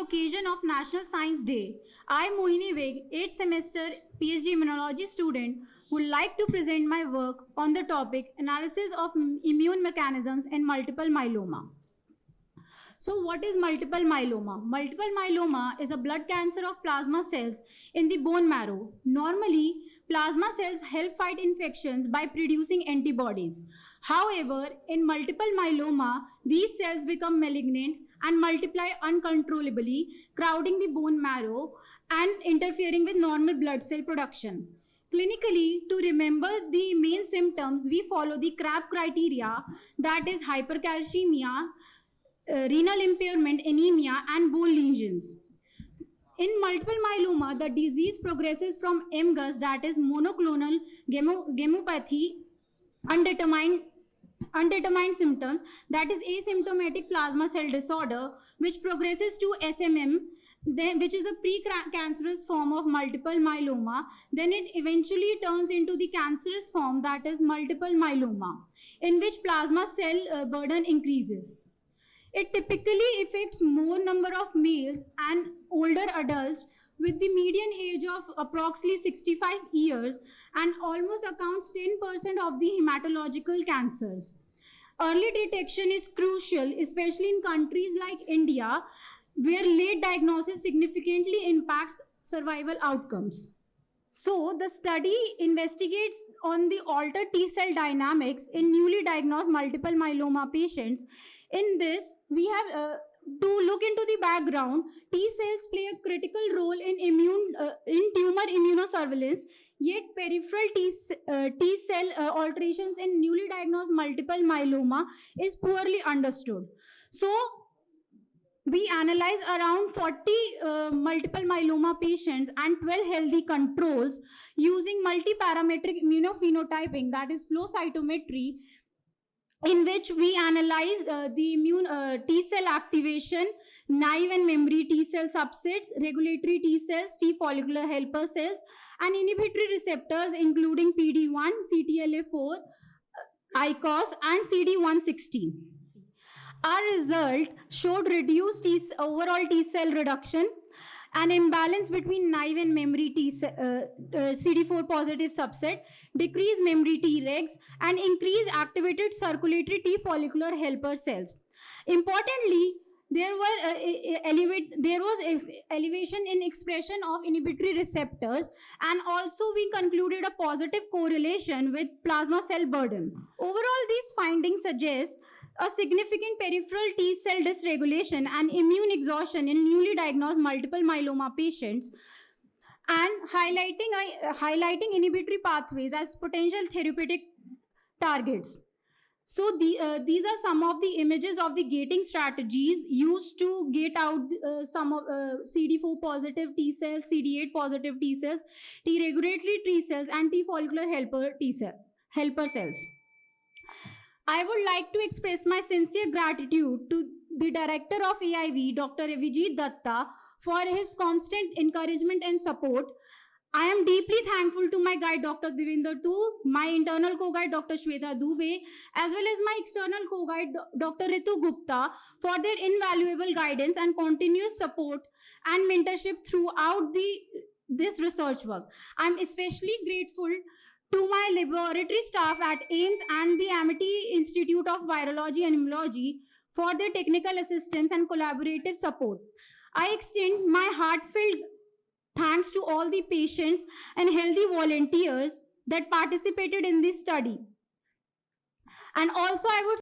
occasion of National Science Day, I, Mohini Veg, 8th semester PhD immunology student, would like to present my work on the topic analysis of immune mechanisms in multiple myeloma. So what is multiple myeloma? Multiple myeloma is a blood cancer of plasma cells in the bone marrow. Normally, plasma cells help fight infections by producing antibodies. However, in multiple myeloma, these cells become malignant and multiply uncontrollably, crowding the bone marrow and interfering with normal blood cell production. Clinically, to remember the main symptoms, we follow the CRAB criteria, that is hypercalcemia, renal impairment, anemia, and bone lesions. In multiple myeloma, the disease progresses from MGUS, that is monoclonal gammopathy, undetermined symptoms, that is asymptomatic plasma cell disorder, which progresses to SMM, which is a pre-cancerous form of multiple myeloma. Then it eventually turns into the cancerous form, that is multiple myeloma, in which plasma cell burden increases. It typically affects more number of males and older adults with the median age of approximately 65 years and almost accounts 10% of the hematological cancers. Early detection is crucial, especially in countries like India, where late diagnosis significantly impacts survival outcomes. So the study investigates on the altered T cell dynamics in newly diagnosed multiple myeloma patients. In this, we have to look into the background. T cells play a critical role in tumor immunosurveillance, yet peripheral T cell alterations in newly diagnosed multiple myeloma is poorly understood. So we analyze around 40 multiple myeloma patients and 12 healthy controls using multi-parametric immunophenotyping, that is flow cytometry, in which we analyze the immune T cell activation, naive and memory T cell subsets, regulatory T cells, T follicular helper cells, and inhibitory receptors including PD-1, CTLA-4, ICOS, and CD116. Our result showed reduced overall T cell reduction, an imbalance between naive and memory CD4 positive subset, decreased memory Tregs, and increased activated circulatory T follicular helper cells. Importantly, there was elevation in expression of inhibitory receptors, and also we concluded a positive correlation with plasma cell burden. Overall, these findings suggest a significant peripheral T cell dysregulation and immune exhaustion in newly diagnosed multiple myeloma patients, and highlighting inhibitory pathways as potential therapeutic targets. So these are some of the images of the gating strategies used to gate out some of CD4 positive T cells, CD8 positive T cells, T regulatory T cells, and T follicular helper cells. I would like to express my sincere gratitude to the director of AIV, Dr. Vijit Datta, for his constant encouragement and support. I am deeply thankful to my guide, Dr. Devinder Tu, my internal co-guide, Dr. Shweta Dubey, as well as my external co-guide, Dr. Ritu Gupta, for their invaluable guidance and continuous support and mentorship throughout this research work. I am especially grateful to my laboratory staff at AIIMS and the Amity Institute of Virology and Immunology for their technical assistance and collaborative support. I extend my heartfelt thanks to all the patients and healthy volunteers that participated in this study. And also I would